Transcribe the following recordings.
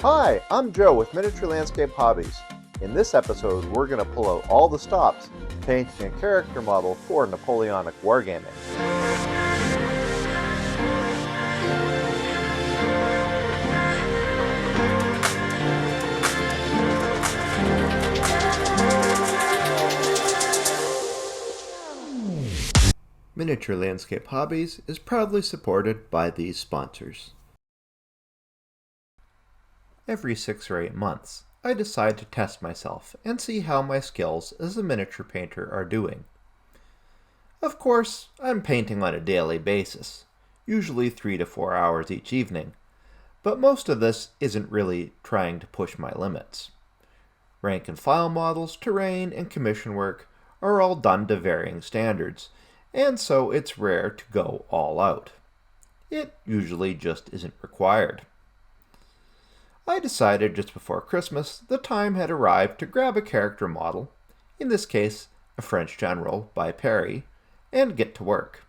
Hi, I'm Joe with Miniature Landscape Hobbies. In this episode, we're going to pull out all the stops painting a character model for Napoleonic Wargaming. Miniature Landscape Hobbies is proudly supported by these sponsors. Every 6 or 8 months, I decide to test myself and see how my skills as a miniature painter are doing. Of course, I'm painting on a daily basis, usually 3 to 4 hours each evening, but most of this isn't really trying to push my limits. Rank and file models, terrain, and commission work are all done to varying standards, and so it's rare to go all out. It usually just isn't required. I decided just before Christmas the time had arrived to grab a character model, in this case a French general by Perry, and get to work.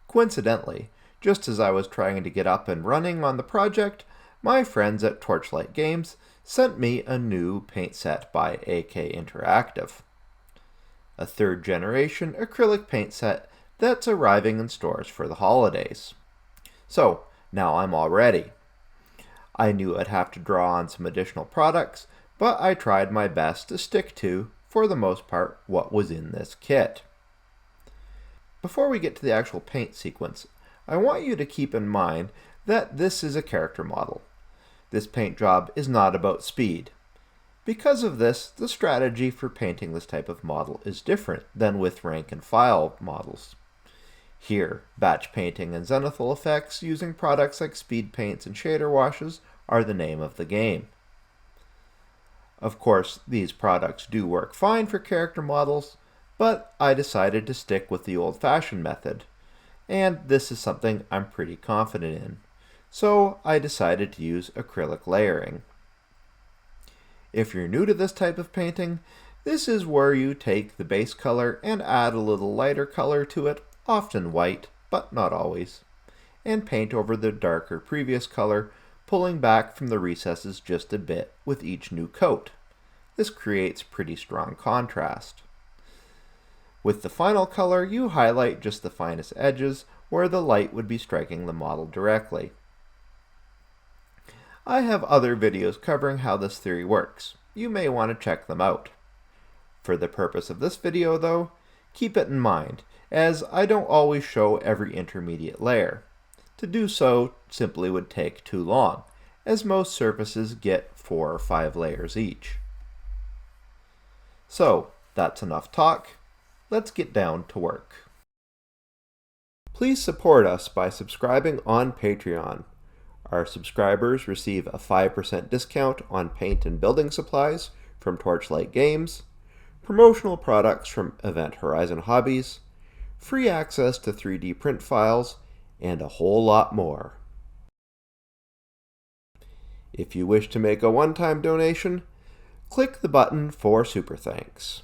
Coincidentally, just as I was trying to get up and running on the project, my friends at Torchlight Games sent me a new paint set by AK Interactive. A 3rd generation acrylic paint set that's arriving in stores for the holidays. So, now I'm all ready. I knew I'd have to draw on some additional products, but I tried my best to stick to, for the most part, what was in this kit. Before we get to the actual paint sequence, I want you to keep in mind that this is a character model. This paint job is not about speed. Because of this, the strategy for painting this type of model is different than with rank and file models. Here, batch painting and zenithal effects using products like speed paints and shader washes are the name of the game. Of course, these products do work fine for character models, but I decided to stick with the old-fashioned method, and this is something I'm pretty confident in, so I decided to use acrylic layering. If you're new to this type of painting, this is where you take the base color and add a little lighter color to it, often white, but not always, and paint over the darker previous color, pulling back from the recesses just a bit with each new coat. This creates pretty strong contrast. With the final color, you highlight just the finest edges where the light would be striking the model directly. I have other videos covering how this theory works. You may want to check them out. For the purpose of this video, though, keep it in mind, as I don't always show every intermediate layer. To do so simply would take too long, as most surfaces get 4 or 5 layers each. So, that's enough talk. Let's get down to work. Please support us by subscribing on Patreon. Our subscribers receive a 5% discount on paint and building supplies from Torchlight Games, promotional products from Event Horizon Hobbies, free access to 3D print files, and a whole lot more. If you wish to make a one-time donation, click the button for Super Thanks.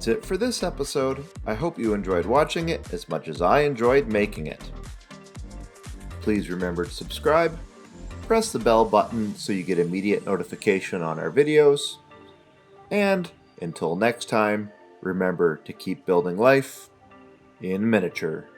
That's it for this episode. I hope you enjoyed watching it as much as I enjoyed making it. Please remember to subscribe, press the bell button so you get immediate notification on our videos, and until next time, remember to keep building life in miniature.